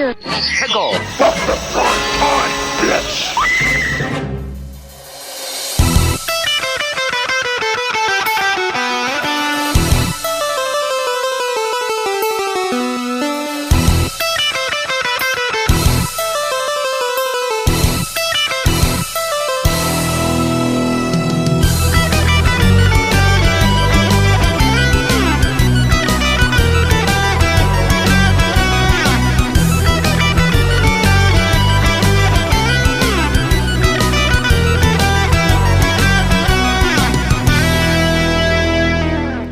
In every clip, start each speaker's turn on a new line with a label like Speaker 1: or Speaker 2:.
Speaker 1: pure pickle.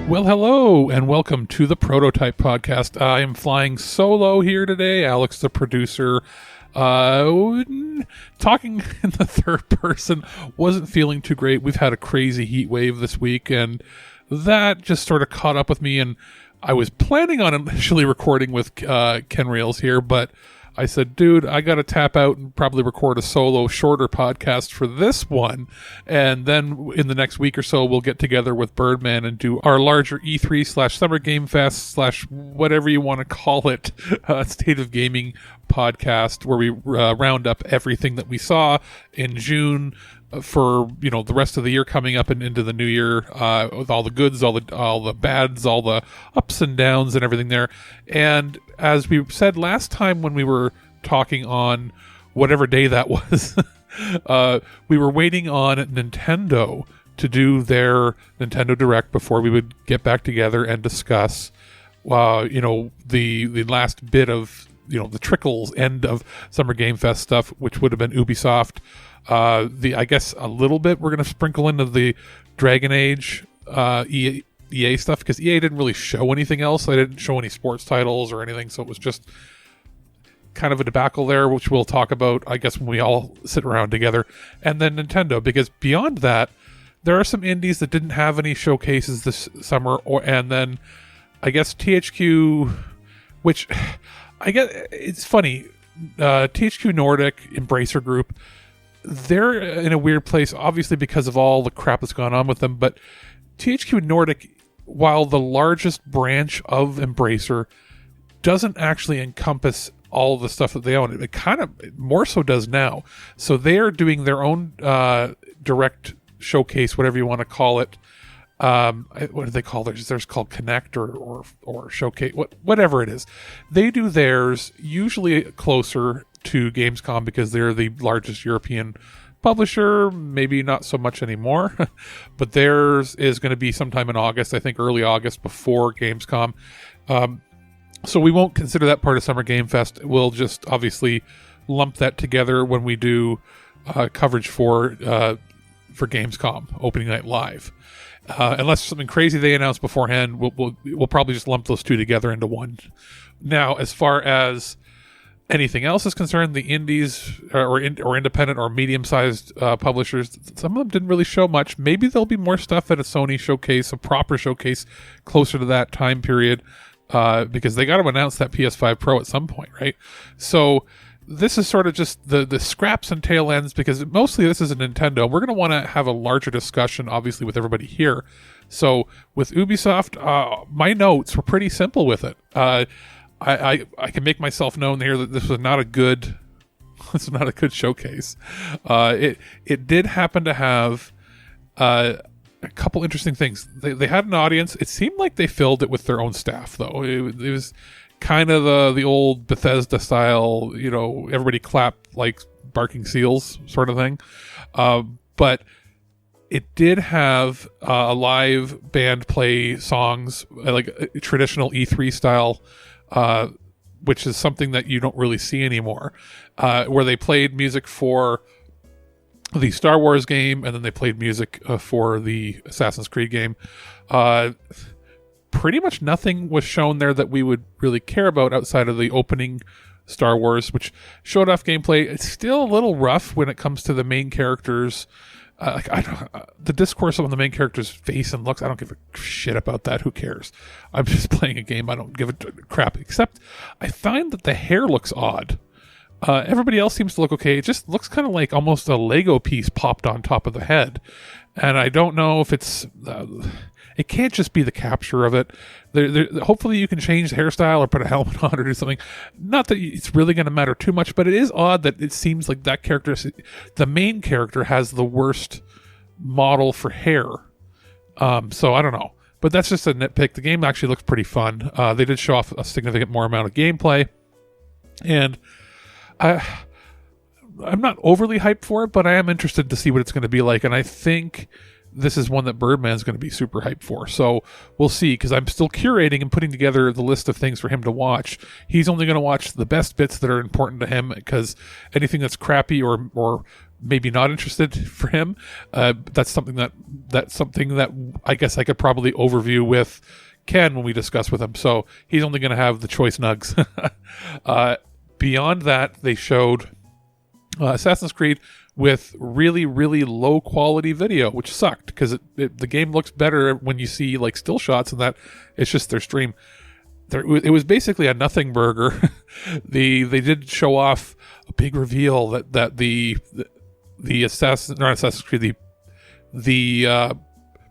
Speaker 2: Well, hello, and welcome to the Prototype Podcast. I am flying solo here today. Alex, the producer, talking in the third person, wasn't feeling too great. We've had a crazy heat wave this week, and that just sort of caught up with me, and I was planning on initially recording with Ken Rails here, but I said, dude, I got to tap out and probably record a solo, shorter podcast for this one. And then in the next week or so, we'll get together with Birdman and do our larger E3/Summer Game Fest / whatever you want to call it, State of Gaming podcast, where we round up everything that we saw in June for, you know, the rest of the year coming up and into the new year, with all the goods, all the bads, all the ups and downs and everything there. And as we said last time when we were talking on whatever day that was, we were waiting on Nintendo to do their Nintendo Direct before we would get back together and discuss, the last bit of, the trickles end of Summer Game Fest stuff, which would have been Ubisoft. I guess a little bit we're going to sprinkle into the Dragon Age EA stuff, because EA didn't really show anything else. They didn't show any sports titles or anything, so it was just kind of a debacle there, which we'll talk about, I guess, when we all sit around together. And then Nintendo, because beyond that, there are some indies that didn't have any showcases this summer, and then I guess THQ, which I guess it's funny, THQ Nordic, Embracer Group, they're in a weird place, obviously because of all the crap that's gone on with them, but THQ Nordic, while the largest branch of Embracer, doesn't actually encompass all the stuff that they own. It kind of more so does now. So they are doing their own direct showcase, whatever you want to call it. What do they call theirs? Theirs called Connect or Showcase, whatever it is. They do theirs usually closer to Gamescom because they're the largest European publisher, maybe not so much anymore, but theirs is going to be sometime in August, I think early August, before Gamescom. So we won't consider that part of Summer Game Fest. We'll just obviously lump that together when we do coverage for Gamescom opening night live. Unless something crazy they announce beforehand, we'll probably just lump those two together into one. Now, as far as anything else is concerned, the indies or independent or medium-sized publishers, some of them didn't really show much. Maybe there'll be more stuff at a Sony showcase, a proper showcase closer to that time period, because they got to announce that PS5 Pro at some point, right? So this is sort of just the scraps and tail ends, because mostly this is a Nintendo. We're going to want to have a larger discussion, obviously, with everybody here. So with Ubisoft, my notes were pretty simple with it. I can make myself known here that this was not a good showcase. It did happen to have a couple interesting things. They had an audience. It seemed like they filled it with their own staff, though. It was kind of the old Bethesda style, everybody clap like barking seals sort of thing. But it did have a live band play songs, like a traditional E3 style, which is something that you don't really see anymore, where they played music for the Star Wars game, and then they played music for the Assassin's Creed game. Pretty much nothing was shown there that we would really care about outside of the opening Star Wars, which showed off gameplay. It's still a little rough when it comes to the main characters. The discourse on the main character's face and looks, I don't give a shit about that. Who cares? I'm just playing a game. I don't give a crap. Except I find that the hair looks odd. Everybody else seems to look okay. It just looks kind of like almost a Lego piece popped on top of the head. And I don't know if it's It can't just be the capture of it. Hopefully you can change the hairstyle or put a helmet on or do something. Not that it's really going to matter too much, but it is odd that it seems like that character, the main character, has the worst model for hair. So I don't know. But that's just a nitpick. The game actually looks pretty fun. They did show off a significant more amount of gameplay. And I'm not overly hyped for it, but I am interested to see what it's going to be like. And I think this is one that Birdman's going to be super hyped for. So we'll see, because I'm still curating and putting together the list of things for him to watch. He's only going to watch the best bits that are important to him, because anything that's crappy or maybe not interested for him, that's something that I guess I could probably overview with Ken when we discuss with him. So he's only going to have the choice nugs. Beyond that, they showed Assassin's Creed with really, really low quality video, which sucked, because the game looks better when you see like still shots, and that it's just their stream. It was basically a nothing burger. They did show off a big reveal that the Assassin's Creed, the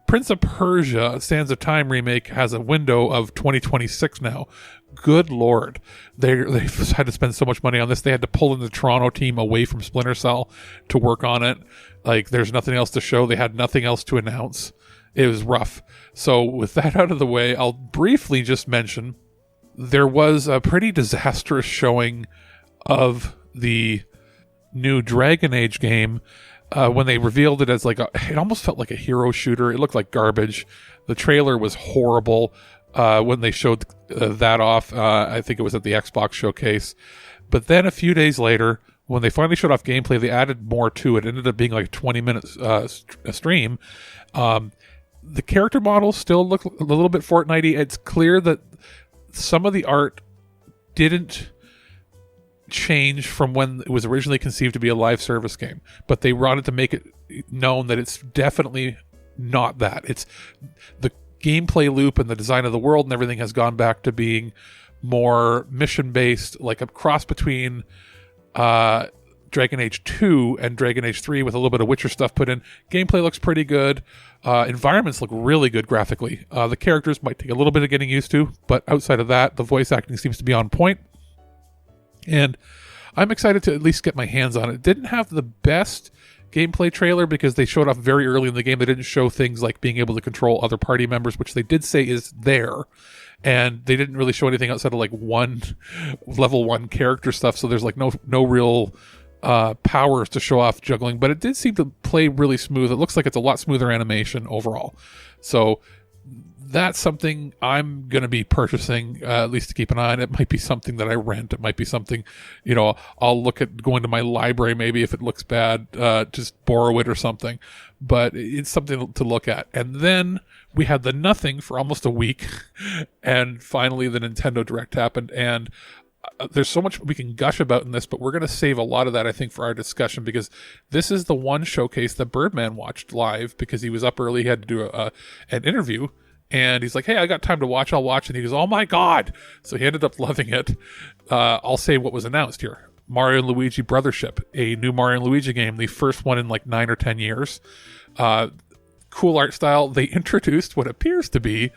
Speaker 2: Prince of Persia Sands of Time remake has a window of 2026 now. Good Lord. They've had to spend so much money on this. They had to pull in the Toronto team away from Splinter Cell to work on it. Like, there's nothing else to show. They had nothing else to announce. It was rough. So with that out of the way, I'll briefly just mention there was a pretty disastrous showing of the new Dragon Age game when they revealed it as it almost felt like a hero shooter. It looked like garbage. The trailer was horrible. When they showed that off, I think it was at the Xbox showcase. But then a few days later, when they finally showed off gameplay, they added more to it. It ended up being like a 20-minute stream. The character models still look a little bit Fortnite-y. It's clear that some of the art didn't change from when it was originally conceived to be a live service game, but they wanted to make it known that it's definitely not that. It's the gameplay loop and the design of the world and everything has gone back to being more mission-based, like a cross between Dragon Age 2 and Dragon Age 3 with a little bit of Witcher stuff put in. Gameplay looks pretty good. Environments look really good graphically. The characters might take a little bit of getting used to, but outside of that, the voice acting seems to be on point. And I'm excited to at least get my hands on it. It didn't have the best gameplay trailer because they showed off very early in the game. They didn't show things like being able to control other party members, which they did say is there. And they didn't really show anything outside of like level 1 character stuff. So there's like no real powers to show off juggling, but it did seem to play really smooth. It looks like it's a lot smoother animation overall. So that's something I'm going to be purchasing, at least to keep an eye on. It might be something that I rent. It might be something, I'll look at going to my library maybe if it looks bad, just borrow it or something. But it's something to look at. And then we had the nothing for almost a week. And finally the Nintendo Direct happened. And there's so much we can gush about in this, but we're going to save a lot of that, I think, for our discussion, because this is the one showcase that Birdman watched live because he was up early. He had to do an interview. And he's like, hey, I got time to watch. I'll watch. And he goes, oh, my God. So he ended up loving it. I'll say what was announced here. Mario and Luigi Brothership, a new Mario and Luigi game, the first one in like 9 or 10 years. Cool art style. They introduced what appears to be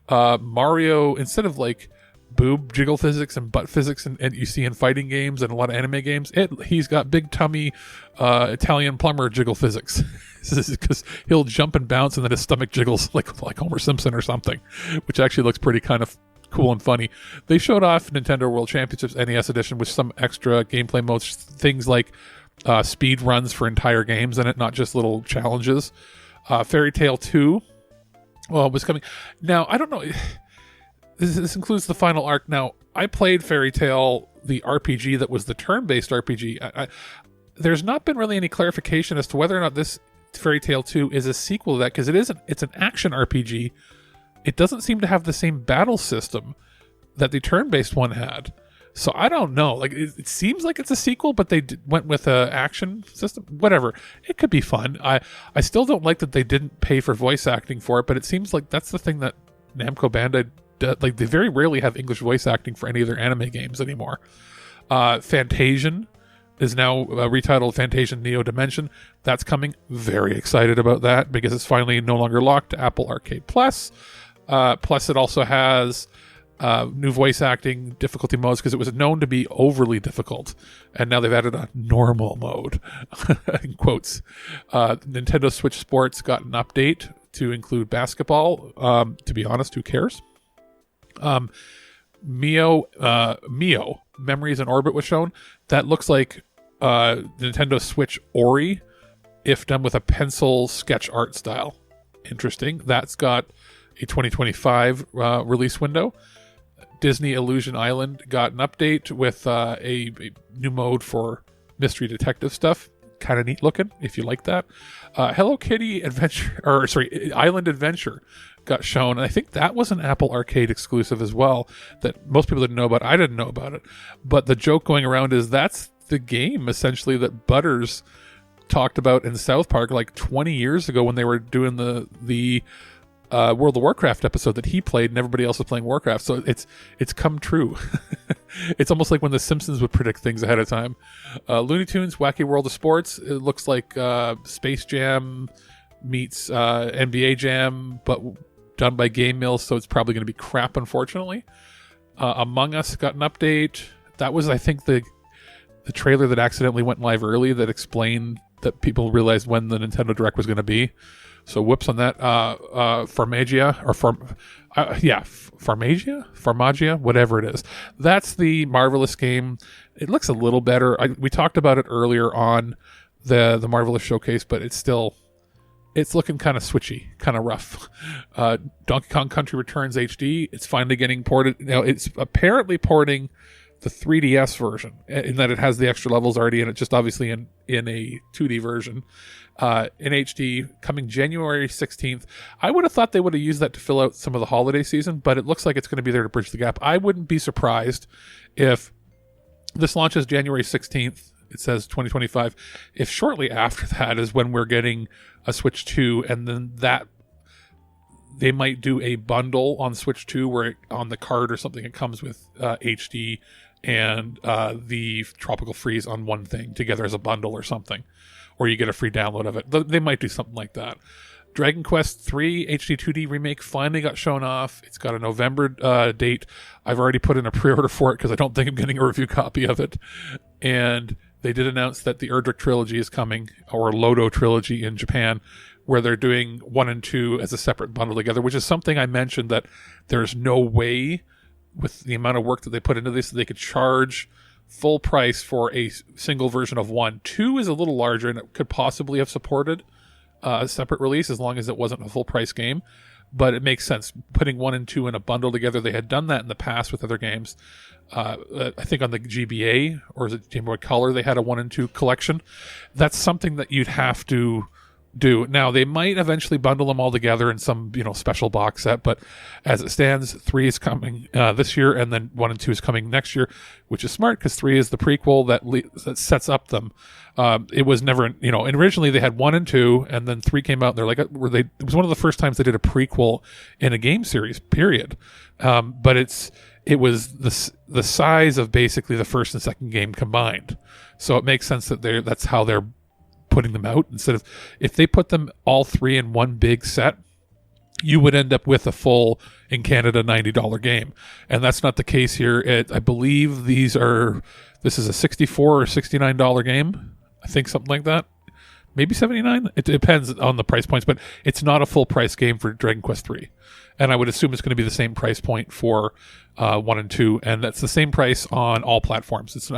Speaker 2: Mario, instead of like boob jiggle physics and butt physics and you see in fighting games and a lot of anime games, he's got big tummy Italian plumber jiggle physics. Because he'll jump and bounce and then his stomach jiggles like Homer Simpson or something, which actually looks pretty kind of cool and funny. They showed off Nintendo World Championships NES Edition with some extra gameplay modes, things like speed runs for entire games in it, not just little challenges. Fairy Tail 2 was coming. Now, I don't know. This includes the final arc. Now, I played Fairy Tail, the RPG that was the turn-based RPG. There's not been really any clarification as to whether or not this Fairy Tail 2 is a sequel to that, because it's an action RPG. It doesn't seem to have the same battle system that the turn-based one had. So I don't know. Like it seems like it's a sequel, but they went with an action system. Whatever. It could be fun. I still don't like that they didn't pay for voice acting for it, but it seems like that's the thing that Namco Bandai does. Like they very rarely have English voice acting for any of their anime games anymore. Fantasian is now retitled Fantasia Neo Dimension. That's coming. Very excited about that because it's finally no longer locked to Apple Arcade Plus. Plus, it also has new voice acting difficulty modes because it was known to be overly difficult, and now they've added a normal mode in quotes. Nintendo Switch Sports got an update to include basketball. To be honest, who cares? Mio Memories in Orbit was shown. That looks like Nintendo Switch Ori if done with a pencil sketch art style. Interesting. That's got a 2025 release window. Disney Illusion Island got an update with a new mode for mystery detective stuff. Kind of neat looking, if you like that. Hello Kitty Island Adventure got shown, and I think that was an Apple Arcade exclusive as well that most people didn't know about. I didn't know about it, but the joke going around is that's the game essentially that Butters talked about in South Park like 20 years ago when they were doing the World of Warcraft episode that he played and everybody else was playing Warcraft. So it's come true. It's almost like when the Simpsons would predict things ahead of time. Looney Tunes Wacky World of Sports, it looks like Space Jam meets NBA Jam, but done by Game Mill, so it's probably going to be crap, unfortunately. Among Us got an update. That was, I think, the trailer that accidentally went live early that explained that people realized when the Nintendo Direct was going to be. So whoops on that. Farmagia, whatever it is. That's the Marvelous game. It looks a little better. We talked about it earlier on the Marvelous Showcase, but it's looking kind of switchy, kind of rough. Donkey Kong Country Returns HD. It's finally getting ported. Now it's apparently porting the 3DS version in that it has the extra levels already in it, just obviously in a 2D version. In HD, coming January 16th. I would have thought they would have used that to fill out some of the holiday season, but it looks like it's going to be there to bridge the gap. I wouldn't be surprised if this launches January 16th. It says 2025. If shortly after that is when we're getting a Switch 2, and then that they might do a bundle on Switch 2 where on the card or something it comes with HD and the Tropical Freeze on one thing together as a bundle or something. Or you get a free download of it. They might do something like that. Dragon Quest 3 HD 2D remake finally got shown off. It's got a November date. I've already put in a pre-order for it because I don't think I'm getting a review copy of it. And they did announce that the Erdrick trilogy is coming, or Lodo trilogy in Japan, where they're doing 1 and 2 as a separate bundle together, which is something I mentioned that there's no way with the amount of work that they put into this that they could charge full price for a single version of 1. 2 is a little larger and it could possibly have supported a separate release as long as it wasn't a full price game, but it makes sense putting 1 and 2 in a bundle together. They had done that in the past with other games. I think on the GBA, or is it Game Boy Color, they had a 1 and 2 collection. That's something that you'd have to do. Now, they might eventually bundle them all together in some, special box set, but as it stands, 3 is coming this year, and then 1 and 2 is coming next year, which is smart because 3 is the prequel that sets up them. It was never, and originally they had 1 and 2, and then 3 came out, and they're like, it was one of the first times they did a prequel in a game series, period. But it was the size of basically the first and second game combined. So it makes sense that that's how they're putting them out. Instead of, if they put them all 3 in one big set, you would end up with a full, in Canada, $90 game. And that's not the case here. I believe this is a $64 or $69 game. I think something like that. Maybe $79. It depends on the price points, but it's not a full price game for Dragon Quest 3. And I would assume it's going to be the same price point for 1 and 2. And that's the same price on all platforms.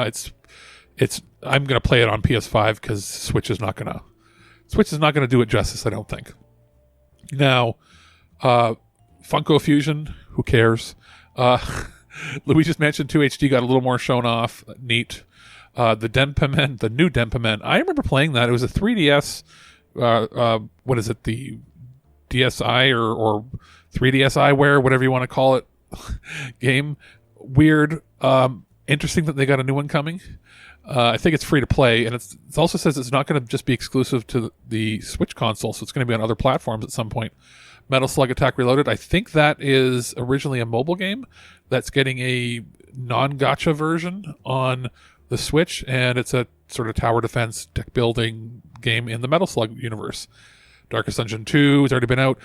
Speaker 2: I'm going to play it on PS5 because Switch is not going to do it justice, I don't think. Now, Funko Fusion, who cares? Louis just mentioned 2HD got a little more shown off. Neat. The Denpamen, the new Denpamen. I remember playing that. It was a 3DS, what is it, the DSi or 3DSiWare, whatever you want to call it, game. Weird. Interesting that they got a new one coming. I think it's free to play, and it also says it's not going to just be exclusive to the Switch console, so it's going to be on other platforms at some point. Metal Slug Attack Reloaded, I think that is originally a mobile game that's getting a non-gacha version on the Switch, and it's a sort of tower defense deck building game in the Metal Slug universe. Darkest Dungeon 2 has already been out.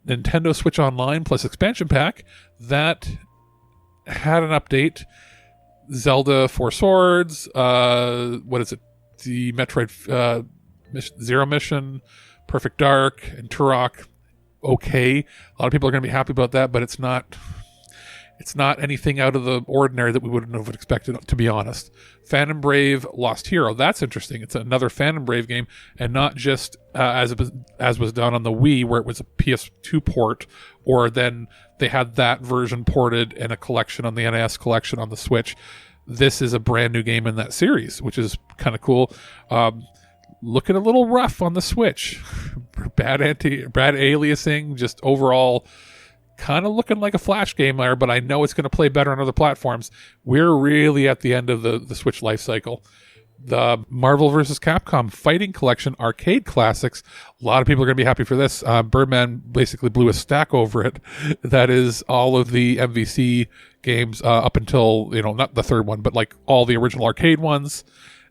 Speaker 2: Nintendo Switch Online plus expansion pack that had an update. Zelda Four Swords, what is it? The Metroid Zero Mission, Perfect Dark, and Turok. Okay, a lot of people are going to be happy about that, but it's not anything out of the ordinary that we wouldn't have expected, to be honest. Phantom Brave Lost Hero, that's interesting. It's another Phantom Brave game, and not just as was done on the Wii, where it was a PS2 port, or then they had that version ported in a collection on the NES collection on the Switch. This is a brand new game in that series, which is kind of cool. Looking a little rough on the Switch. Bad aliasing, just overall kind of looking like a Flash game there, but I know it's going to play better on other platforms. We're really at the end of the Switch life cycle. The Marvel vs. Capcom Fighting Collection Arcade Classics. A lot of people are going to be happy for this. Birdman basically blew a stack over it. That is all of the MVC games up until, not the third one, but like all the original arcade ones.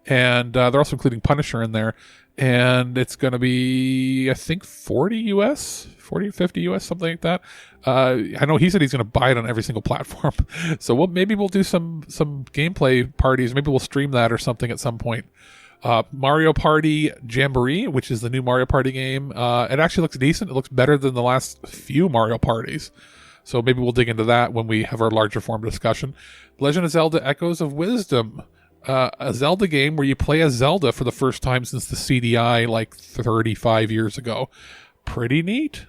Speaker 2: And they're also including Punisher in there. And it's going to be, I think, 40 50 US, something like that. I know he said he's going to buy it on every single platform. So maybe we'll do some gameplay parties. Maybe we'll stream that or something at some point. Mario Party Jamboree, which is the new Mario Party game. It actually looks decent. It looks better than the last few Mario Parties. So maybe we'll dig into that when we have our larger form discussion. Legend of Zelda Echoes of Wisdom. A Zelda game where you play as Zelda for the first time since the CDI like 35 years ago. Pretty neat.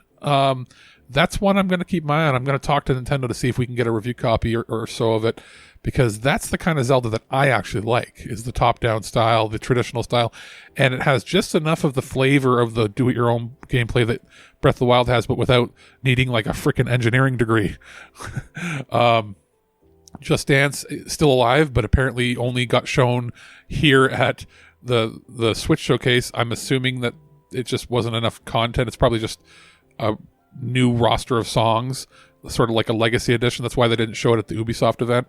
Speaker 2: That's one I'm going to keep my eye on. I'm going to talk to Nintendo to see if we can get a review copy or so of it, because that's the kind of Zelda that I actually like, is the top-down style, the traditional style, and it has just enough of the flavor of the do-it-your-own gameplay that Breath of the Wild has, but without needing like a freaking engineering degree. Just Dance is still alive, but apparently only got shown here at the Switch showcase. I'm assuming that it just wasn't enough content. It's probably just a new roster of songs, sort of like a legacy edition. That's why they didn't show it at the Ubisoft event.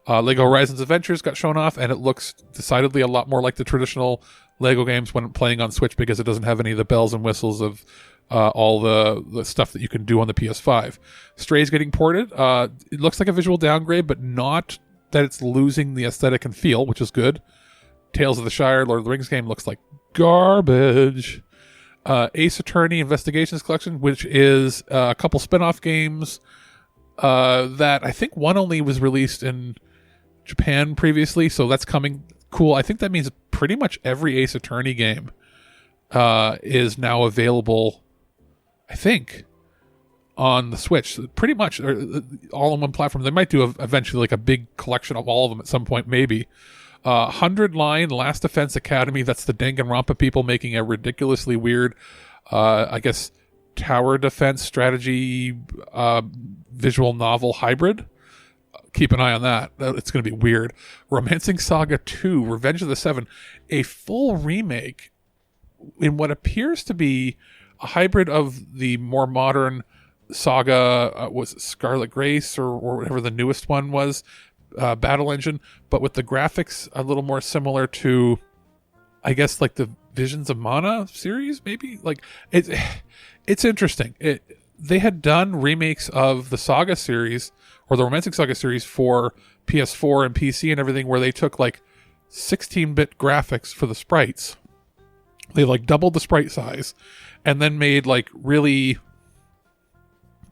Speaker 2: Lego Horizons Adventures got shown off, and it looks decidedly a lot more like the traditional Lego games when playing on Switch, because it doesn't have any of the bells and whistles of all the stuff that you can do on the PS5. Stray's getting ported. It looks like a visual downgrade, but not that it's losing the aesthetic and feel, which is good. Tales of the Shire, Lord of the Rings game looks like garbage. Ace Attorney Investigations Collection, which is a couple spin-off games that I think one only was released in Japan previously, so that's coming. Cool. I think that means pretty much every Ace Attorney game is now available, I think, on the Switch. Pretty much all on one platform. They might do eventually like a big collection of all of them at some point, maybe. 100 Line Last Defense Academy. That's the Danganronpa people making a ridiculously weird, I guess, tower defense strategy visual novel hybrid. Keep an eye on that. It's going to be weird. Romancing Saga 2, Revenge of the Seven, a full remake in what appears to be a hybrid of the more modern Saga, was it Scarlet Grace or whatever the newest one was, Battle Engine, but with the graphics a little more similar to, I guess, like the Visions of Mana series, maybe. Like it's interesting. They had done remakes of the Saga series or the Romancing Saga series for PS4 and PC and everything, where they took like 16-bit graphics for the sprites. They like doubled the sprite size and then made like really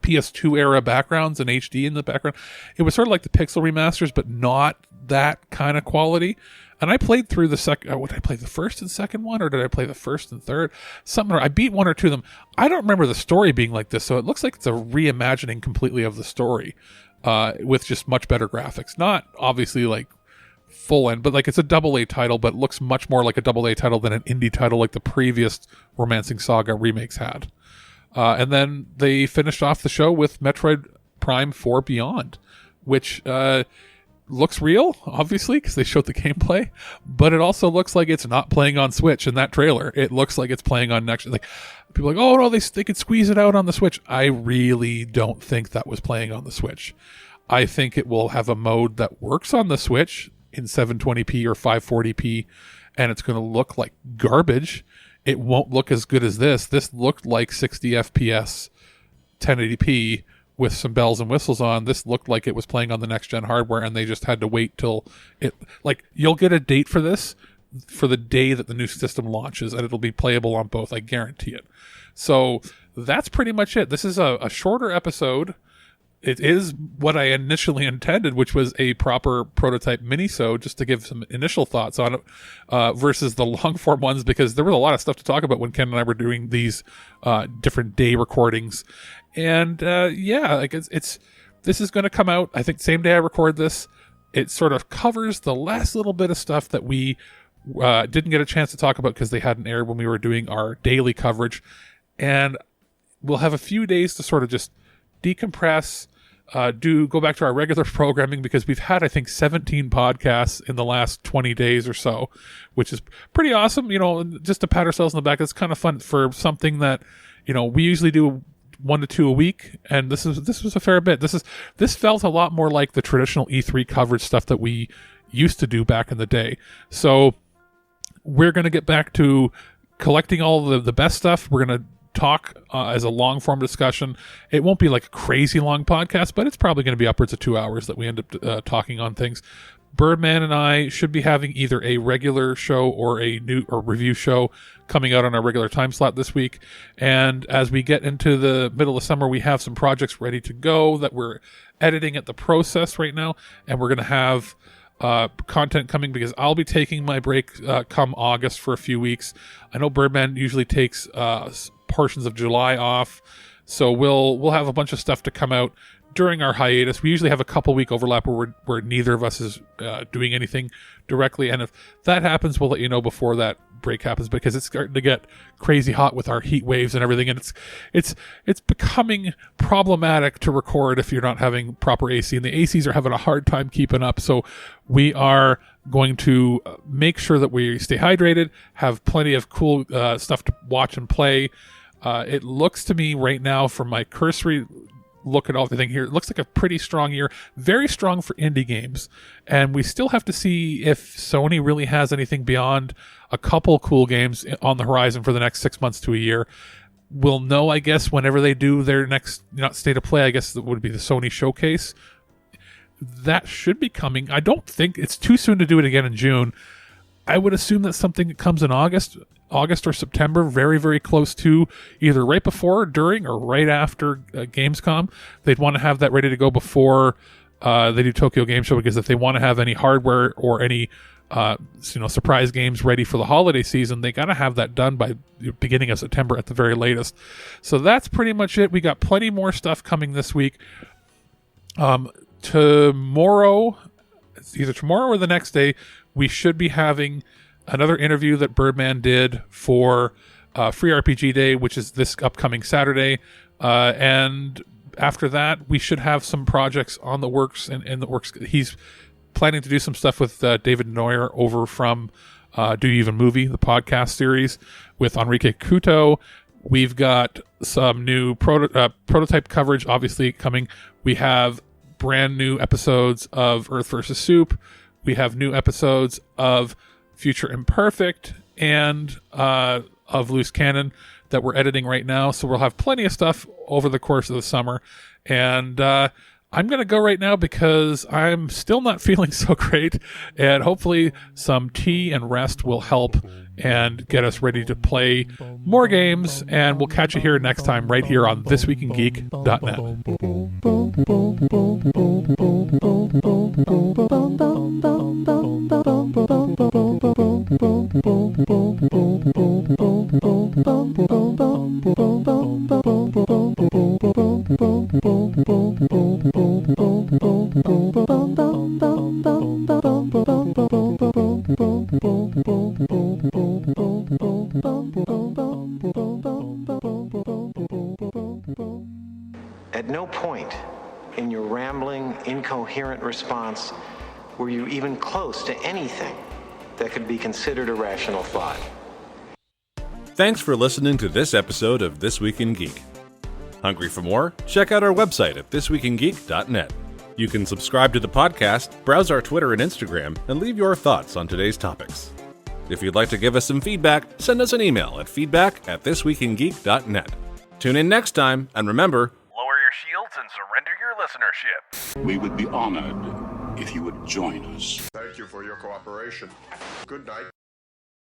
Speaker 2: PS2 era backgrounds and HD in the background. It was sort of like the pixel remasters, but not that kind of quality. And I played through the second. Did I play the first and second one, or did I play the first and third? I beat one or two of them. I don't remember the story being like this, so it looks like it's a reimagining completely of the story, with just much better graphics. Not obviously like full end, but like it's a AA title, but looks much more like a AA title than an indie title like the previous Romancing Saga remakes had. And then they finished off the show with Metroid Prime 4 Beyond, which looks real, obviously, because they showed the gameplay, but it also looks like it's not playing on Switch in that trailer. It looks like it's playing on next. Like people are like, oh no, they could squeeze it out on the Switch. I really don't think that was playing on the Switch. I think it will have a mode that works on the Switch in 720p or 540p, and it's going to look like garbage. It won't look as good as this. This looked like 60 FPS, 1080p with some bells and whistles on. This looked like it was playing on the next gen hardware, and they just had to wait till it, like, you'll get a date for this for the day that the new system launches, and it'll be playable on both. I guarantee it. So that's pretty much it. This is a shorter episode. It is what I initially intended, which was a proper prototype mini-sode, just to give some initial thoughts on it, versus the long-form ones, because there was a lot of stuff to talk about when Ken and I were doing these different day recordings. And like this is going to come out, I think, same day I record this. It sort of covers the last little bit of stuff that we didn't get a chance to talk about because they hadn't aired when we were doing our daily coverage. And we'll have a few days to sort of just decompress, go back to our regular programming, because we've had, I think, 17 podcasts in the last 20 days or so, which is pretty awesome. Just to pat ourselves on the back. It's kind of fun for something that, we usually do 1 to 2 a week, and this was a fair bit. This felt a lot more like the traditional E3 coverage stuff that we used to do back in the day. So we're going to get back to collecting all the best stuff. We're going to talk as a long form discussion. It won't be like a crazy long podcast, but it's probably going to be upwards of 2 hours that we end up talking on things. Birdman and I should be having either a regular show or a new or review show coming out on our regular time slot this week. And as we get into the middle of summer, we have some projects ready to go that we're editing at the process right now, and we're going to have content coming, because I'll be taking my break come August for a few weeks. I know Birdman usually takes portions of July off, so we'll have a bunch of stuff to come out during our hiatus. We usually have a couple week overlap where neither of us is doing anything directly, and if that happens, we'll let you know before that break happens, because it's starting to get crazy hot with our heat waves and everything, and it's becoming problematic to record if you're not having proper AC, and the ACs are having a hard time keeping up. So we are going to make sure that we stay hydrated, have plenty of cool stuff to watch and play. It looks to me right now, from my cursory look at everything here, it looks like a pretty strong year, very strong for indie games, and we still have to see if Sony really has anything beyond a couple cool games on the horizon for the next 6 months to a year. We'll know, I guess, whenever they do their next state of play. I guess it would be the Sony showcase. That should be coming. I don't think it's too soon to do it again in June. I would assume that something that comes in August or September, very, very close to either right before, during, or right after Gamescom. They'd want to have that ready to go before they do Tokyo Game Show, because if they want to have any hardware or any surprise games ready for the holiday season, they got to have that done by the beginning of September at the very latest. So that's pretty much it. We got plenty more stuff coming this week. Tomorrow, either tomorrow or the next day, we should be having another interview that Birdman did for Free RPG Day, which is this upcoming Saturday. And after that, we should have some projects on the works and in the works. He's planning to do some stuff with David Neuer over from Do You Even Movie, the podcast series with Enrique Couto. We've got some new prototype coverage, obviously, coming. We have brand new episodes of Earth vs. Soup. We have new episodes of Future Imperfect and of Loose Cannon that we're editing right now. So we'll have plenty of stuff over the course of the summer. And I'm going to go right now because I'm still not feeling so great. And hopefully some tea and rest will help and get us ready to play more games. And we'll catch you here next time right here on ThisWeekInGeek.net.
Speaker 1: At no point in your rambling, incoherent response were you even close to anything that could be considered a rational thought.
Speaker 3: Thanks for listening to this episode of This Week in Geek. Hungry for more? Check out our website at thisweekingeek.net. You can subscribe to the podcast, browse our Twitter and Instagram, and leave your thoughts on today's topics. If you'd like to give us some feedback, send us an email at feedback@thisweekingeek.net. Tune in next time, and remember,
Speaker 4: lower your shields and surrender your listenership.
Speaker 5: We would be honored if you would join us.
Speaker 6: Thank you for your cooperation. Good night.